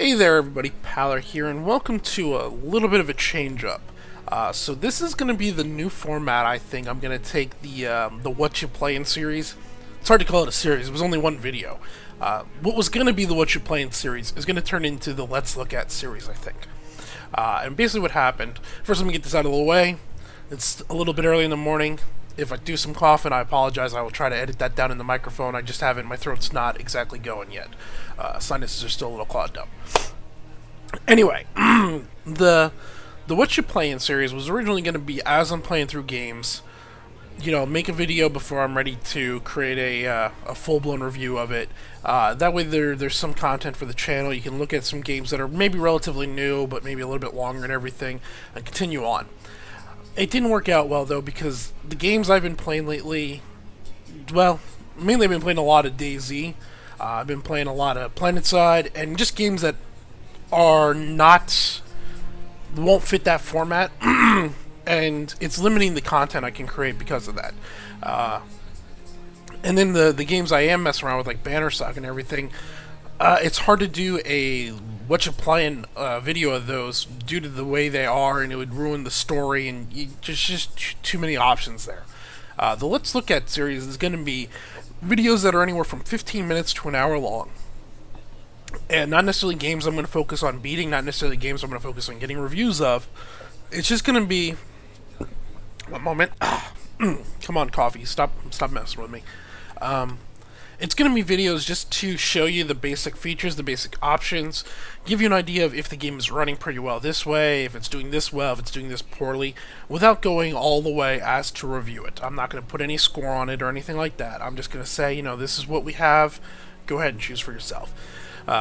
Hey there everybody, Paler here, and welcome to a little bit of a change up. So this is going to be the new format. I think I'm going to take the What You Playin' series. It's hard to call it a series, it was only one video. What was going to be the What You Playin' series is going to turn into the Let's Look At series, I think. And basically what happened, first let me get this out of the way. It's a little bit early in the morning. If I do some coughing, I apologize. I will try to edit that down in the microphone. I just haven't. My throat's not exactly going yet. Sinuses are still a little clogged up. Anyway, the What You Playin' series was originally going to be as I'm playing through games. You know, make a video before I'm ready to create a full-blown review of it. That way there's some content for the channel. You can look at some games that are maybe relatively new, but maybe a little bit longer and everything, and continue on. It didn't work out well, though, because the games I've been playing lately, well, mainly I've been playing a lot of DayZ. I've been playing a lot of PlanetSide, and just games that are not, won't fit that format, and it's limiting the content I can create because of that. And then the games I am messing around with, like Bannerstock and everything, it's hard to do a What You Playin' video of those due to the way they are, and it would ruin the story, and just too many options there. The Let's Look At series is going to be videos that are anywhere from 15 minutes to an hour long. And not necessarily games I'm going to focus on beating, not necessarily games I'm going to focus on getting reviews of. It's just going to be... One moment. Come on, coffee. Stop messing with me. It's going to be videos just to show you the basic features, the basic options, give you an idea of if the game is running pretty well this way, if it's doing this well, if it's doing this poorly, without going all the way as to review it. I'm not going to put any score on it or anything like that. I'm just going to say, you know, this is what we have. Go ahead and choose for yourself.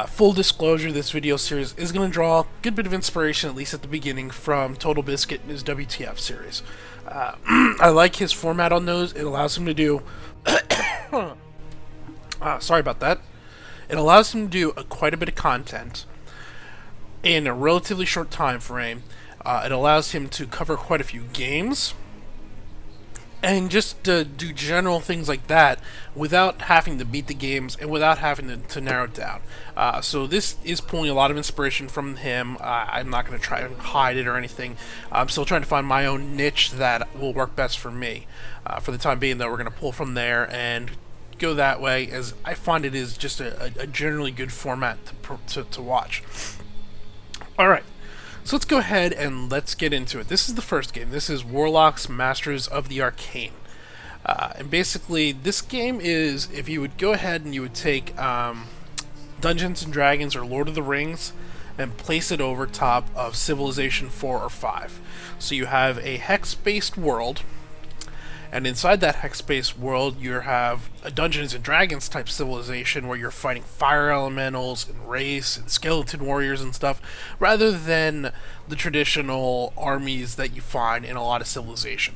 Full disclosure, this video series is going to draw a good bit of inspiration, at least at the beginning, from Total Biscuit and his WTF series. I like his format on those. It allows him to do... sorry about that. It allows him to do quite a bit of content in a relatively short time frame. It allows him to cover quite a few games, and just to do general things like that without having to beat the games and without having to narrow it down. So this is pulling a lot of inspiration from him. I'm not going to try and hide it or anything. I'm still trying to find my own niche that will work best for me. For the time being, though, we're going to pull from there and go that way, as I find it is just a generally good format to watch. Alright, so let's go ahead and let's get into it. This is the first game. This is Warlock Masters of the Arcane. And basically, this game is, if you would go ahead and you would take Dungeons and Dragons or Lord of the Rings and place it over top of Civilization 4 or 5. So you have a hex-based world, and inside that hex-based world, you have a Dungeons and Dragons type civilization where you're fighting fire elementals and wraiths and skeleton warriors and stuff, rather than the traditional armies that you find in a lot of Civilization.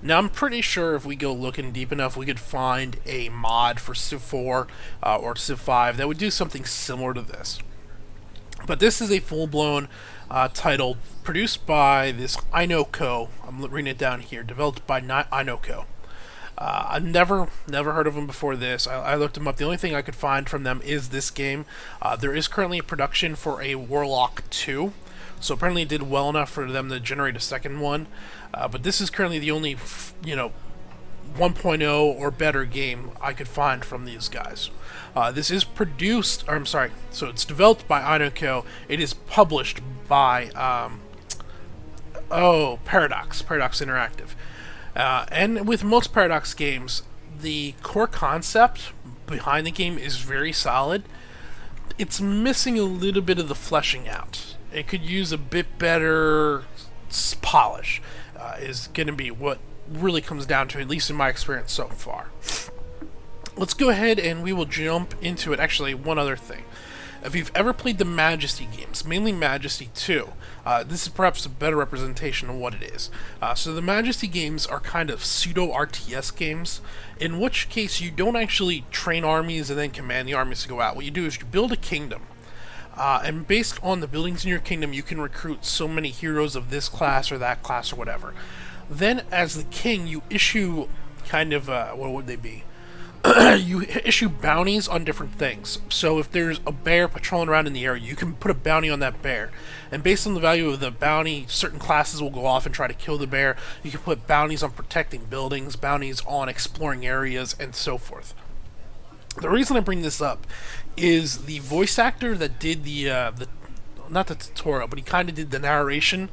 Now, I'm pretty sure if we go looking deep enough, we could find a mod for Civ 4 or Civ 5 that would do something similar to this. But this is a full-blown title produced by this Inoko. I'm reading it down here. Developed by Inoko. I've never heard of them before this. I looked them up. The only thing I could find from them is this game. There is currently a production for a Warlock 2. So apparently it did well enough for them to generate a second one. But this is currently the only, 1.0 or better game I could find from these guys. This is produced, or I'm sorry, so it's developed by Inoko. It is published by, Paradox Interactive. And with most Paradox games, the core concept behind the game is very solid. It's missing a little bit of the fleshing out. It could use a bit better polish, is going to be what really comes down to, at least in my experience so far. Let's go ahead and we will jump into it. Actually, one other thing. If you've ever played the Majesty games, mainly Majesty 2, this is perhaps a better representation of what it is. So the Majesty games are kind of pseudo-RTS games, in which case you don't actually train armies and then command the armies to go out. What you do is you build a kingdom. And based on the buildings in your kingdom, you can recruit so many heroes of this class or that class or whatever. Then, as the king, you issue kind of, what would they be? you issue bounties on different things. So if there's a bear patrolling around in the area, you can put a bounty on that bear. And based on the value of the bounty, certain classes will go off and try to kill the bear. You can put bounties on protecting buildings, bounties on exploring areas, and so forth. The reason I bring this up is the voice actor that did the not the tutorial, but he kind of did the narration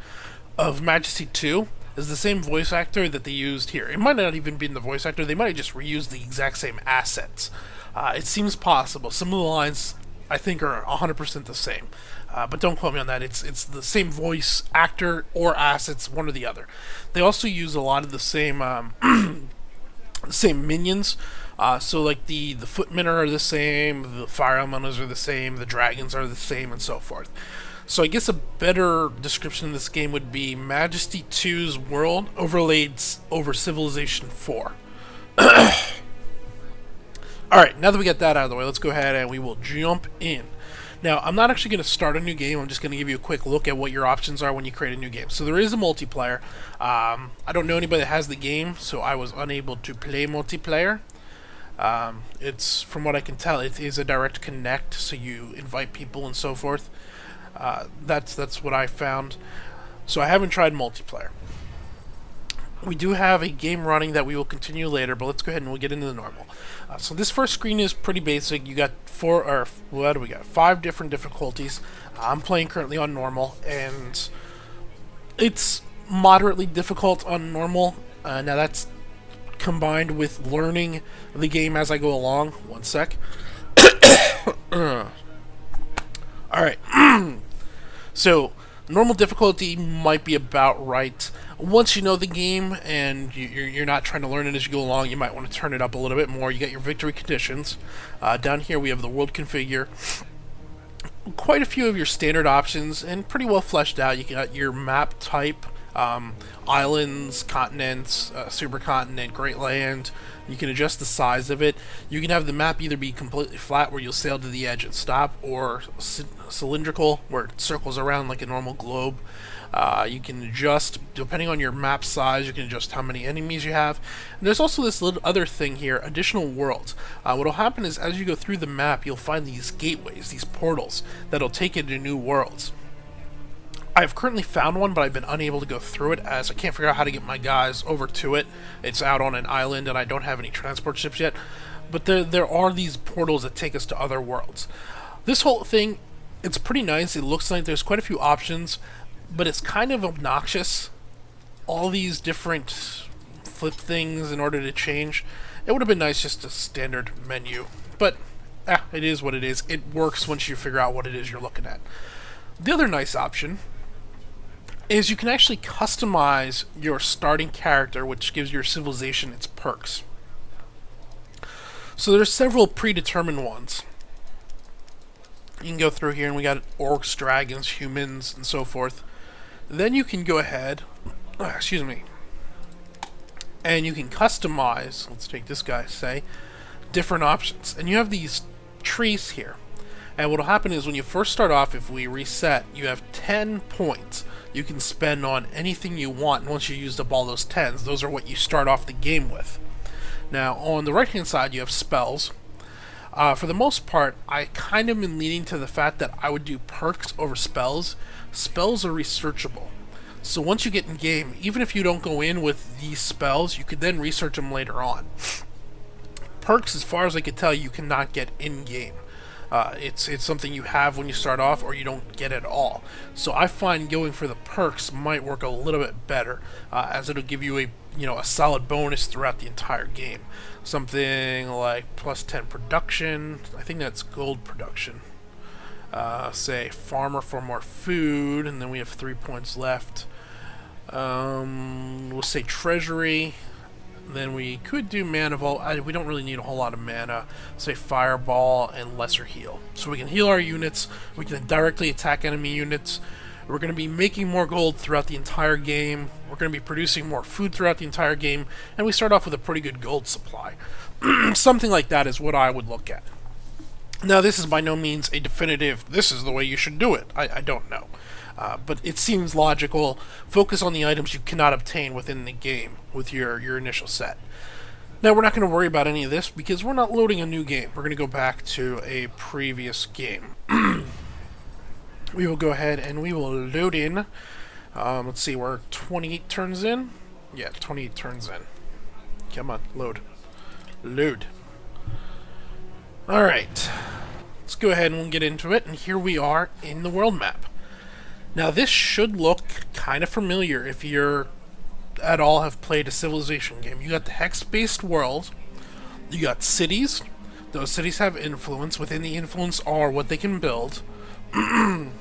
of Majesty 2 is the same voice actor that they used here. It might not even been the voice actor. They might have just reused the exact same assets. It seems possible. Some of the lines, I think, are 100% the same. But don't quote me on that. It's the same voice actor or assets, one or the other. They also use a lot of the same same minions. So like the footmen are the same, the fire elementals are the same, the dragons are the same, and so forth. So I guess a better description of this game would be Majesty 2's world overlaid over Civilization 4. Alright, now that we got that out of the way, let's go ahead and we will jump in. Now, I'm not actually going to start a new game. I'm just going to give you a quick look at what your options are when you create a new game. So there is a multiplayer. I don't know anybody that has the game, so I was unable to play multiplayer. It's, from what I can tell, it is a direct connect, so you invite people and so forth. That's what I found. So I haven't tried multiplayer. We do have a game running that we will continue later, but let's go ahead and we'll get into the normal. So this first screen is pretty basic. You got five different difficulties. I'm playing currently on normal, and it's moderately difficult on normal. Now that's combined with learning the game as I go along. One sec. Alright. So, normal difficulty might be about right. Once you know the game and you're not trying to learn it as you go along, you might want to turn it up a little bit more. You get your victory conditions. Down here we have the world configure. Quite a few of your standard options and pretty well fleshed out. You got your map type, islands, continents, supercontinent, Great Land. You can adjust the size of it. You can have the map either be completely flat where you'll sail to the edge and stop, or cylindrical where it circles around like a normal globe. You can adjust, depending on your map size, you can adjust how many enemies you have. And there's also this little other thing here, additional worlds. What will happen is as you go through the map, you'll find these gateways, these portals, that'll take you to new worlds. I've currently found one, but I've been unable to go through it as I can't figure out how to get my guys over to it. It's out on an island and I don't have any transport ships yet. But there are these portals that take us to other worlds. This whole thing, it's pretty nice. It looks like there's quite a few options, but it's kind of obnoxious. All these different flip things in order to change. It would have been nice just a standard menu. But, it is what it is. It works once you figure out what it is you're looking at. The other nice option is you can actually customize your starting character, which gives your civilization its perks. So there's several predetermined ones. You can go through here and we got orcs, dragons, humans, and so forth. Then you can go ahead, and you can customize, let's take this guy, say, different options. And you have these trees here. And what will happen is when you first start off, if we reset, you have 10 points you can spend on anything you want. And once you used up all those 10s, those are what you start off the game with. Now, on the right-hand side, you have spells. For the most part, I kind of been leaning to the fact that I would do perks over spells. Spells are researchable. So once you get in game, even if you don't go in with these spells, you could then research them later on. Perks, as far as I could tell, you cannot get in game. It's something you have when you start off, or you don't get at all. So I find going for the perks might work a little bit better, as it'll give you a solid bonus throughout the entire game. Something like plus 10 production. I think that's gold production. Say farmer for more food, and then we have 3 points left. We'll say treasury. Then we could do mana vault. We don't really need a whole lot of mana. Say fireball and lesser heal. So we can heal our units. We can directly attack enemy units. We're going to be making more gold throughout the entire game. We're going to be producing more food throughout the entire game. And we start off with a pretty good gold supply. Something like that is what I would look at. Now, this is by no means a definitive, this is the way you should do it. I don't know. But it seems logical. Focus on the items you cannot obtain within the game with your initial set. Now, we're not going to worry about any of this because we're not loading a new game. We're going to go back to a previous game. We will go ahead and we will load in. Let's see, we're 28 turns in. Yeah, 28 turns in. Come on, load. Load. Alright. Let's go ahead and we'll get into it. And here we are in the world map. Now, this should look kind of familiar if you're at all have played a Civilization game. You got the hex-based world. You got cities. Those cities have influence. Within the influence are what they can build. You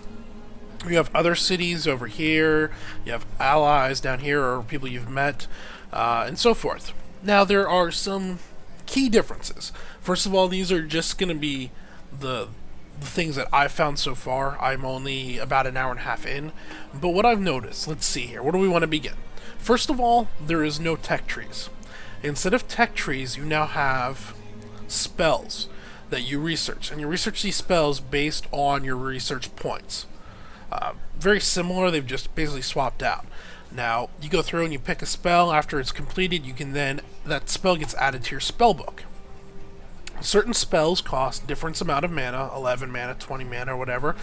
have other cities over here. You have allies down here, or people you've met, and so forth. Now, there are some key differences. First of all, these are just going to be the things that I've found so far. I'm only about an hour and a half in. But what I've noticed, let's see here. Where do we want to begin? First of all, there is no tech trees. Instead of tech trees, you now have spells that you research. And you research these spells based on your research points. Very similar, they've just basically swapped out. Now, you go through and you pick a spell. After it's completed, you can then, that spell gets added to your spell book. Certain spells cost different amount of mana, 11 mana, 20 mana, or whatever,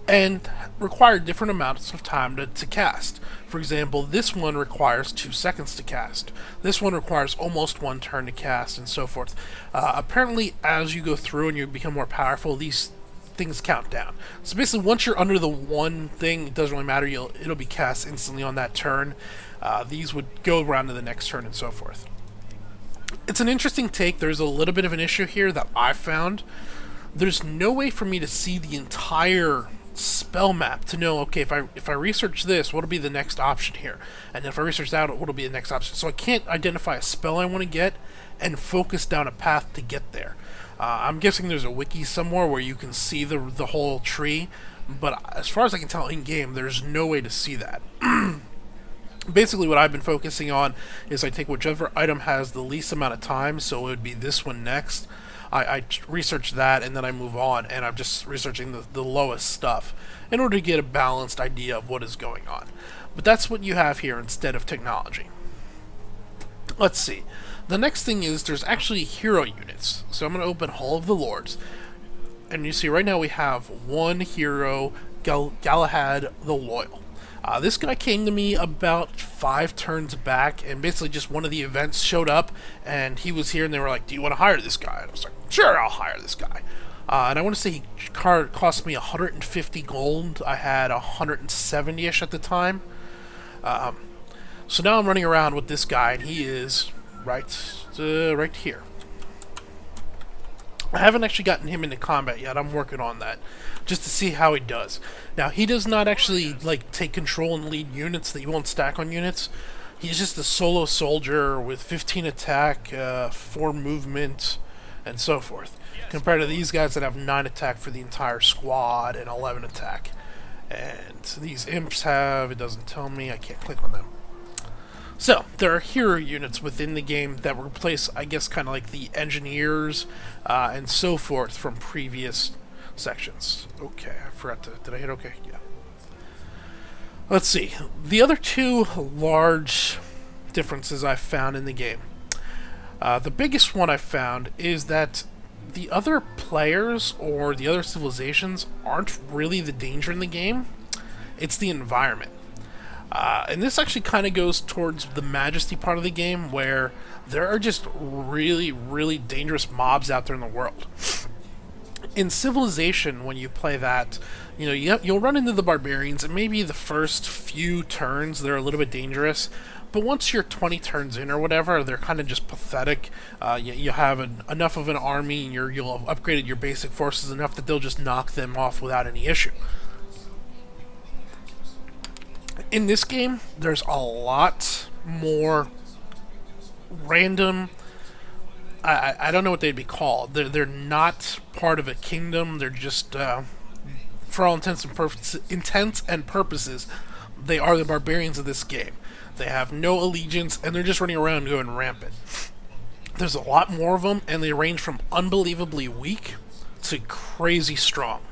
and require different amounts of time to cast. For example, this one requires 2 seconds to cast. This one requires almost 1 turn to cast, and so forth. Apparently, as you go through and you become more powerful, these things count down. So basically, once you're under the one thing, it doesn't really matter. It'll be cast instantly on that turn. These would go around to the next turn, and so forth. It's an interesting take. There's a little bit of an issue here that I found. There's no way for me to see the entire spell map to know, okay, if I research this, what'll be the next option here? And if I research that, what'll be the next option? So I can't identify a spell I want to get and focus down a path to get there. I'm guessing there's a wiki somewhere where you can see the whole tree, but as far as I can tell in-game, there's no way to see that. Basically, what I've been focusing on is I take whichever item has the least amount of time, so it would be this one next. I research that, and then I move on, and I'm just researching the lowest stuff in order to get a balanced idea of what is going on. But that's what you have here instead of technology. Let's see. The next thing is there's actually hero units. So I'm going to open Hall of the Lords. And you see right now we have one hero, Galahad the Loyal. This guy came to me about 5 turns back, and basically just one of the events showed up, and he was here, and they were like, do you want to hire this guy? And I was like, sure, I'll hire this guy. And I want to say he cost me 150 gold. I had 170-ish at the time. So now I'm running around with this guy, and he is right here. I haven't actually gotten him into combat yet. I'm working on that, just to see how he does. Now, he does not actually take control and lead units that you won't stack on units. He's just a solo soldier with 15 attack, 4 movement, and so forth. Compared to these guys that have 9 attack for the entire squad and 11 attack. And these imps have, it doesn't tell me, I can't click on them. So, there are hero units within the game that replace, I guess, kind of like the engineers and so forth from previous sections. Okay, I forgot to... Did I hit okay? Yeah. Let's see. The other 2 large differences I've found in the game. The biggest one I've found is that the other players or the other civilizations aren't really the danger in the game. It's the environment. And this actually kind of goes towards the Majesty part of the game, where there are just really, really dangerous mobs out there in the world. In Civilization, when you play that, you'll run into the barbarians, and maybe the first few turns they're a little bit dangerous, but once you're 20 turns in or whatever, they're kind of just pathetic. You have enough of an army, and you'll have upgraded your basic forces enough that they'll just knock them off without any issue. In this game, there's a lot more random... I don't know what they'd be called. They're not part of a kingdom. They're just, for all intents and purposes, they are the barbarians of this game. They have no allegiance, and they're just running around going rampant. There's a lot more of them, and they range from unbelievably weak to crazy strong.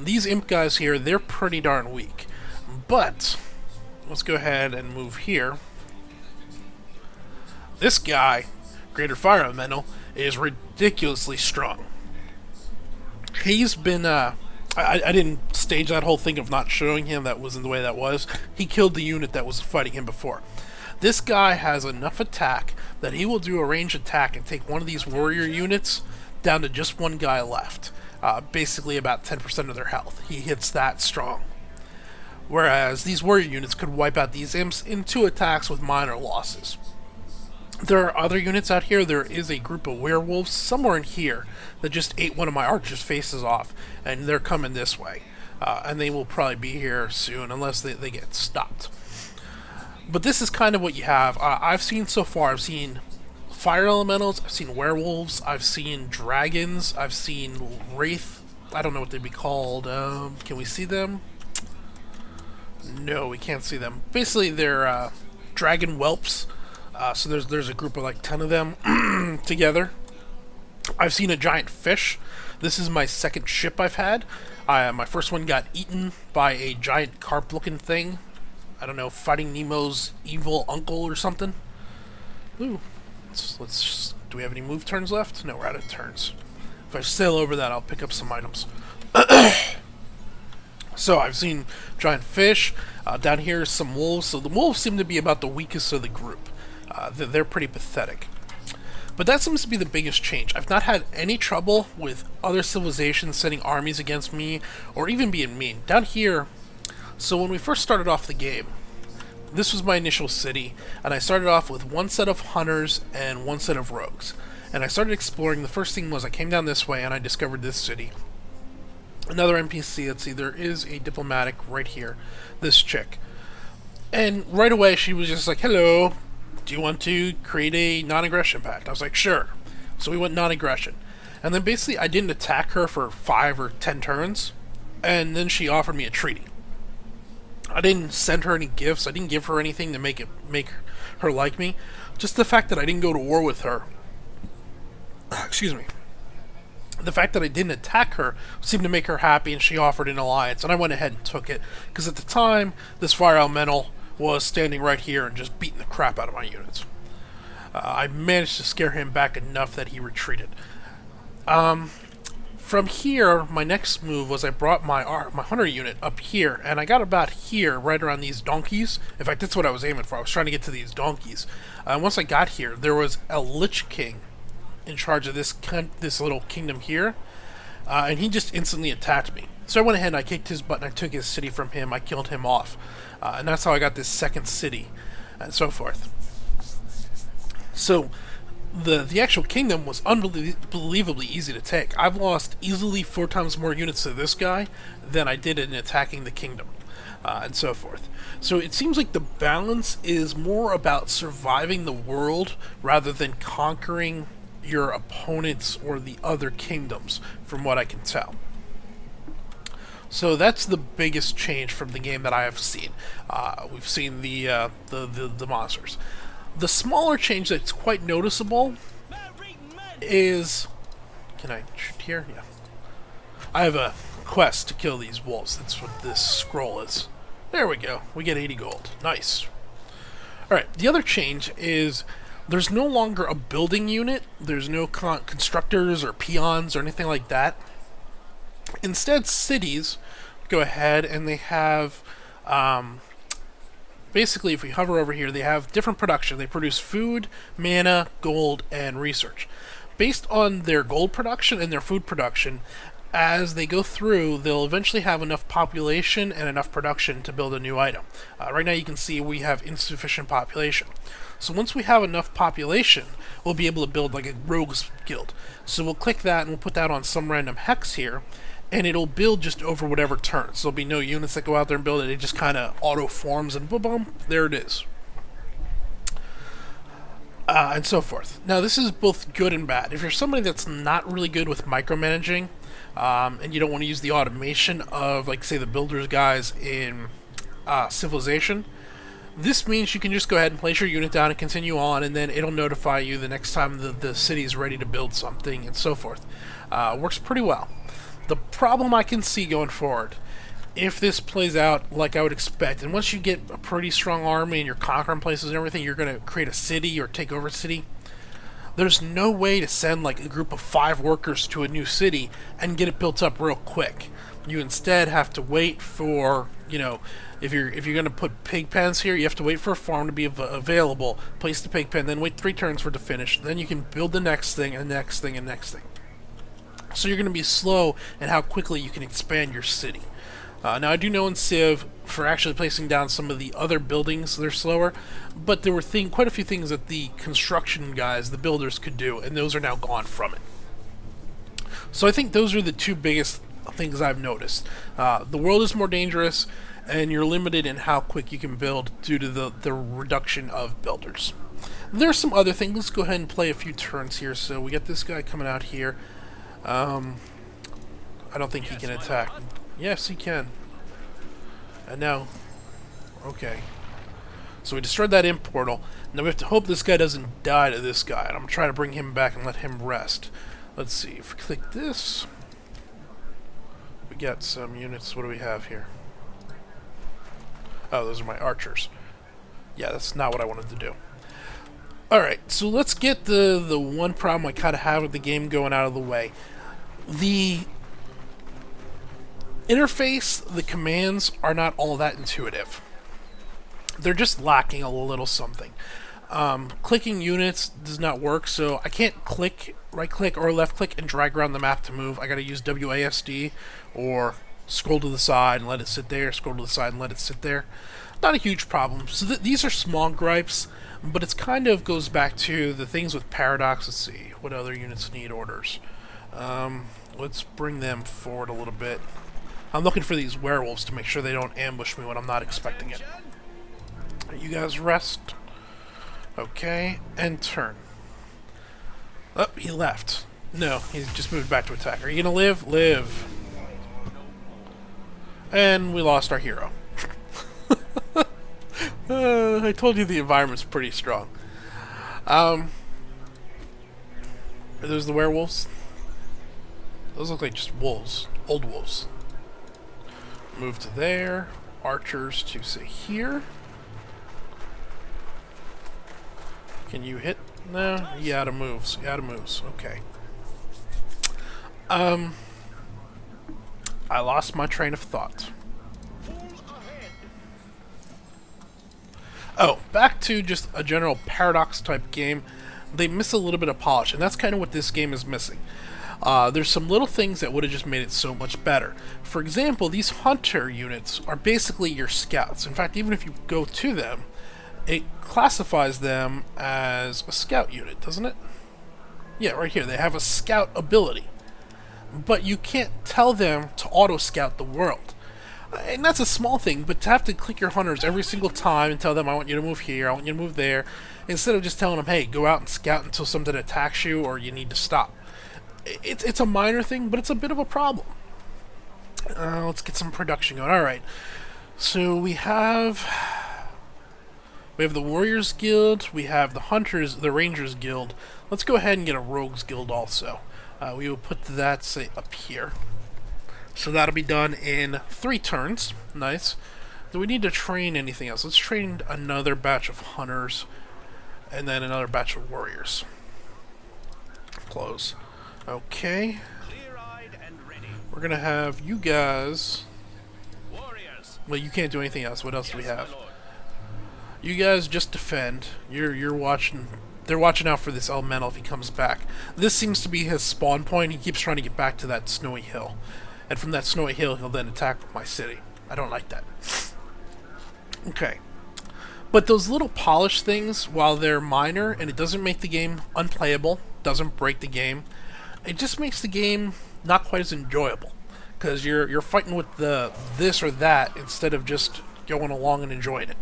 These imp guys here, they're pretty darn weak. But, let's go ahead and move here. This guy Greater Fire Elemental, is ridiculously strong. He's been, I didn't stage that whole thing of not showing him that wasn't the way that was. He killed the unit that was fighting him before. This guy has enough attack that he will do a range attack and take one of these warrior units down to just one guy left. Basically about 10% of their health. He hits that strong. Whereas these warrior units could wipe out these imps in 2 attacks with minor losses. There are other units out here. There is a group of werewolves somewhere in here that just ate one of my archers' faces off, and they're coming this way. And they will probably be here soon unless they get stopped. But this is kind of what you have. I've seen so far, I've seen fire elementals, I've seen werewolves, I've seen dragons, I've seen wraith. I don't know what they'd be called. Can we see them? No, we can't see them. Basically, they're dragon whelps. So there's a group of like 10 of them together. I've seen a giant fish. This is my second ship I've had. My first one got eaten by a giant carp-looking thing. I don't know, Finding Nemo's evil uncle or something. Ooh, let's do we have any move turns left? No, we're out of turns. If I sail over that, I'll pick up some items. So I've seen giant fish. Down here, some wolves. So the wolves seem to be about the weakest of the group. They're pretty pathetic. But that seems to be the biggest change. I've not had any trouble with other civilizations sending armies against me, or even being mean. Down here, so when we first started off the game, this was my initial city, and I started off with one set of hunters and one set of rogues. And I started exploring. The first thing was I came down this way and I discovered this city. Another NPC, let's see, there is a diplomatic right here, this chick. And right away she was just like, hello, do you want to create a non-aggression pact? I was like, sure. So we went non-aggression. And then basically I didn't attack her for 5 or 10 turns, and then she offered me a treaty. I didn't send her any gifts, I didn't give her anything to make her like me. Just the fact that I didn't go to war with her, excuse me, the fact that I didn't attack her seemed to make her happy, and she offered an alliance, and I went ahead and took it, because at the time, this fire elemental was standing right here and just beating the crap out of my units. I managed to scare him back enough that he retreated. From here, my next move was I brought my hunter unit up here, and I got about here, right around these donkeys. In fact, that's what I was aiming for. I was trying to get to these donkeys. Once I got here, there was a Lich King in charge of this little kingdom here, and he just instantly attacked me. So I went ahead and I kicked his butt and I took his city from him. I killed him off, and that's how I got this second city, and so forth. So the actual kingdom was unbelievably easy to take. I've lost easily 4 times more units to this guy than I did in attacking the kingdom, and so forth. So it seems like the balance is more about surviving the world rather than conquering your opponents or the other kingdoms, from what I can tell. So that's the biggest change from the game that I have seen. We've seen the monsters. The smaller change that's quite noticeable is... Can I shoot here? Yeah. I have a quest to kill these wolves. That's what this scroll is. There we go. We get 80 gold. Nice. Alright, the other change is there's no longer a building unit. There's no constructors or peons or anything like that. Instead, cities go ahead and they have... basically, if we hover over here, they have different production. They produce food, mana, gold, and research. Based on their gold production and their food production, as they go through, they'll eventually have enough population and enough production to build a new item. Right now you can see we have insufficient population. So once we have enough population, we'll be able to build like a rogues guild. So we'll click that and we'll put that on some random hex here, and it'll build just over whatever turns. There'll be no units that go out there and build it. It just kind of auto-forms and boom, there it is. And so forth. Now this is both good and bad. If you're somebody that's not really good with micromanaging, and you don't want to use the automation of, like, say, the builders guys in Civilization, this means you can just go ahead and place your unit down and continue on, and then it'll notify you the next time the city is ready to build something, and so forth. Works pretty well. The problem I can see going forward, if this plays out like I would expect, and once you get a pretty strong army and you're conquering places and everything, you're going to create a city or take over a city, There's no way to send like a group of 5 workers to a new city and get it built up real quick. You instead have to wait for, if you're going to put pig pens here, you have to wait for a farm to be available, place the pig pen, then wait 3 turns for it to finish, then you can build the next thing, and next thing, and next thing. So you're going to be slow in how quickly you can expand your city. Now I do know in Civ, for actually placing down some of the other buildings, they're slower, but there were quite a few things that the construction guys, the builders, could do, and those are now gone from it. So I think those are the 2 biggest things I've noticed. The world is more dangerous, and you're limited in how quick you can build due to the reduction of builders. There's some other things. Let's go ahead and play a few turns here. So we got this guy coming out here. I don't think he can attack. Yes, he can. And now, okay. So we destroyed that imp portal. Now we have to hope this guy doesn't die to this guy. And I'm trying to bring him back and let him rest. Let's see. If we click this, we got some units. What do we have here? Oh, those are my archers. Yeah, that's not what I wanted to do. Alright, so let's get the one problem I kind of have with the game going out of the way. The interface, the commands, are not all that intuitive. They're just lacking a little something. Clicking units does not work, so I can't right click or left click and drag around the map to move. I gotta use WASD or scroll to the side and let it sit there, scroll to the side and let it sit there. Not a huge problem. So these are small gripes, but it's kind of goes back to the things with Paradox. Let's see, what other units need orders? Let's bring them forward a little bit. I'm looking for these werewolves to make sure they don't ambush me when I'm not expecting it. You guys rest. Okay, and turn. Oh, he left. No, he's just moved back to attack. Are you gonna live? Live. And we lost our hero. I told you the environment's pretty strong. Are those the werewolves? Those look like just wolves. Old wolves. Move to there. Archers to, say, here. Can you hit? No, you out of moves. You out of moves. Okay. I lost my train of thought. Oh, back to just a general Paradox type game. They miss a little bit of polish, and that's kind of what this game is missing. There's some little things that would have just made it so much better. For example, these hunter units are basically your scouts. In fact, even if you go to them, it classifies them as a scout unit, doesn't it? Yeah, right here. They have a scout ability. But you can't tell them to auto-scout the world. And that's a small thing, but to have to click your hunters every single time and tell them, I want you to move here, I want you to move there, instead of just telling them, hey, go out and scout until something attacks you or you need to stop. It's a minor thing, but it's a bit of a problem. Let's get some production going. Alright, so we have the Warriors Guild, we have the Hunters, the Rangers Guild. Let's go ahead and get a Rogues Guild also. We will put that, say, up here. So that'll be done in 3 turns. Nice. Do we need to train anything else? Let's train another batch of Hunters, and then another batch of Warriors. Close. Okay. We're gonna have you guys. Well, you can't do anything else. What else do we have? You guys just defend. You're watching. They're watching out for this elemental if he comes back. This seems to be his spawn point. He keeps trying to get back to that snowy hill. And from that snowy hill, he'll then attack my city. I don't like that. Okay. But those little polish things, while they're minor, and it doesn't make the game unplayable, doesn't break the game, it just makes the game not quite as enjoyable. Because you're fighting with the this or that instead of just going along and enjoying it.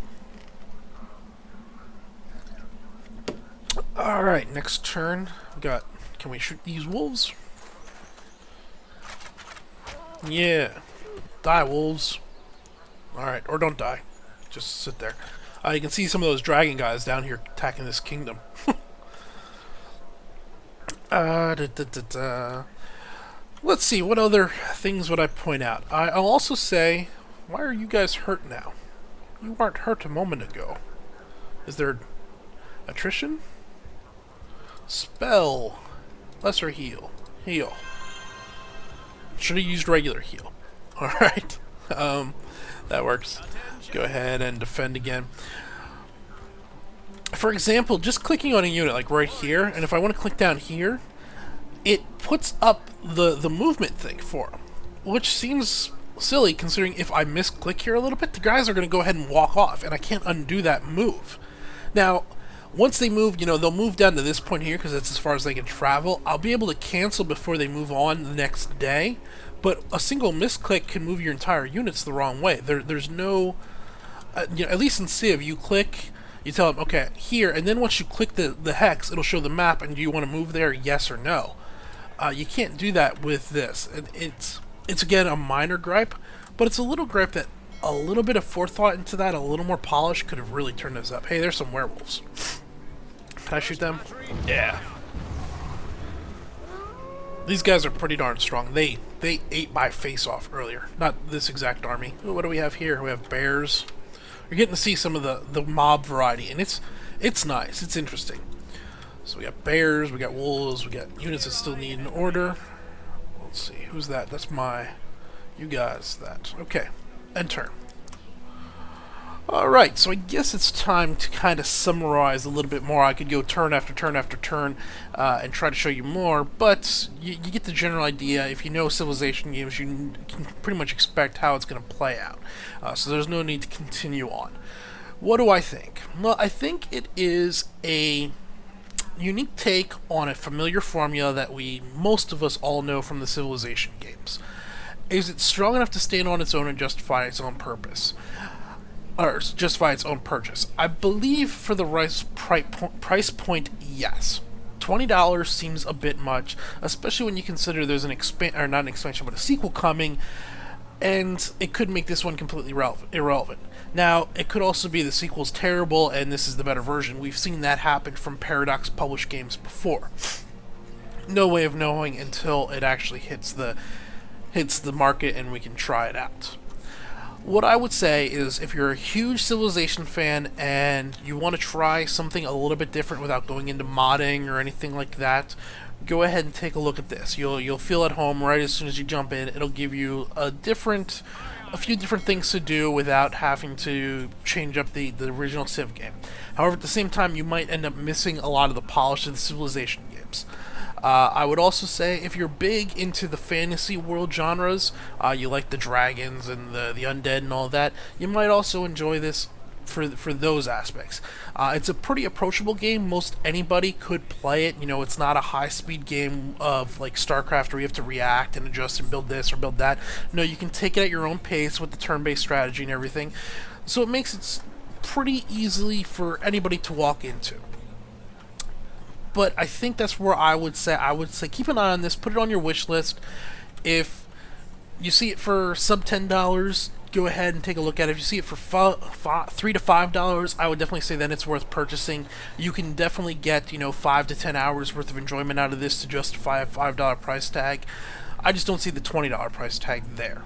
Alright, next turn. We got... Can we shoot these wolves? Yeah. Die, wolves. Alright, or don't die. Just sit there. You can see some of those dragon guys down here attacking this kingdom. Let's see, what other things would I point out? I'll also say, why are you guys hurt now? You weren't hurt a moment ago. Is there attrition? Spell. Lesser heal. Heal. Should have used regular heal. Alright. That works. Go ahead and defend again. For example, just clicking on a unit like right here, and if I want to click down here, it puts up the movement thing for them, which seems silly considering if I misclick here a little bit, the guys are going to go ahead and walk off, and I can't undo that move. Now, once they move, they'll move down to this point here because that's as far as they can travel. I'll be able to cancel before they move on the next day, but a single misclick can move your entire units the wrong way. There's no, at least in Civ, you click, you tell them, okay, here, and then once you click the hex, it'll show the map, and do you want to move there, yes or no? You can't do that with this. It's again a minor gripe, but it's a little gripe that a little bit of forethought into that, a little more polish, could have really turned this up. Hey, there's some werewolves. Can I shoot them? Yeah. These guys are pretty darn strong. They ate my face off earlier. Not this exact army. Ooh, what do we have here? We have bears. You're getting to see some of the mob variety, and it's nice. It's interesting. So we got bears, we got wolves, we got units that still need an order. Let's see, who's that? That's you guys, that. Okay, enter. Alright, so I guess it's time to kind of summarize a little bit more. I could go turn after turn after turn and try to show you more, but you get the general idea. If you know Civilization games, you can pretty much expect how it's going to play out. So there's no need to continue on. What do I think? Well, I think it is a unique take on a familiar formula that most of us all know from the Civilization games. Is it strong enough to stand on its own and justify its own purpose? Or justify its own purchase? I believe for the price point, yes. $20 seems a bit much, especially when you consider there's not an expansion, but a sequel coming, and it could make this one completely irrelevant. Now, it could also be the sequel's terrible, and this is the better version. We've seen that happen from Paradox published games before. No way of knowing until it actually hits the market and we can try it out. What I would say is, if you're a huge Civilization fan and you want to try something a little bit different without going into modding or anything like that, go ahead and take a look at this. You'll feel at home right as soon as you jump in. It'll give you a few different things to do without having to change up the original Civ game. However, at the same time, you might end up missing a lot of the polish of the Civilization games. I would also say, if you're big into the fantasy world genres, you like the dragons and the undead and all that, you might also enjoy this for those aspects. It's a pretty approachable game. Most anybody could play it. It's not a high-speed game of like StarCraft where you have to react and adjust and build this or build that. No, you can take it at your own pace with the turn-based strategy and everything. So it makes it pretty easily for anybody to walk into. But I think that's where I would say keep an eye on this, put it on your wish list. If you see it for sub $10, go ahead and take a look at it. If you see it for $3 to $5, I would definitely say then it's worth purchasing. You can definitely get 5 to 10 hours worth of enjoyment out of this to justify a $5 price tag. I just don't see the $20 price tag there.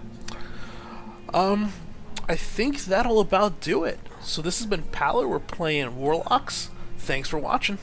I think that'll about do it. So this has been Paler. We're playing Warlocks. Thanks for watching.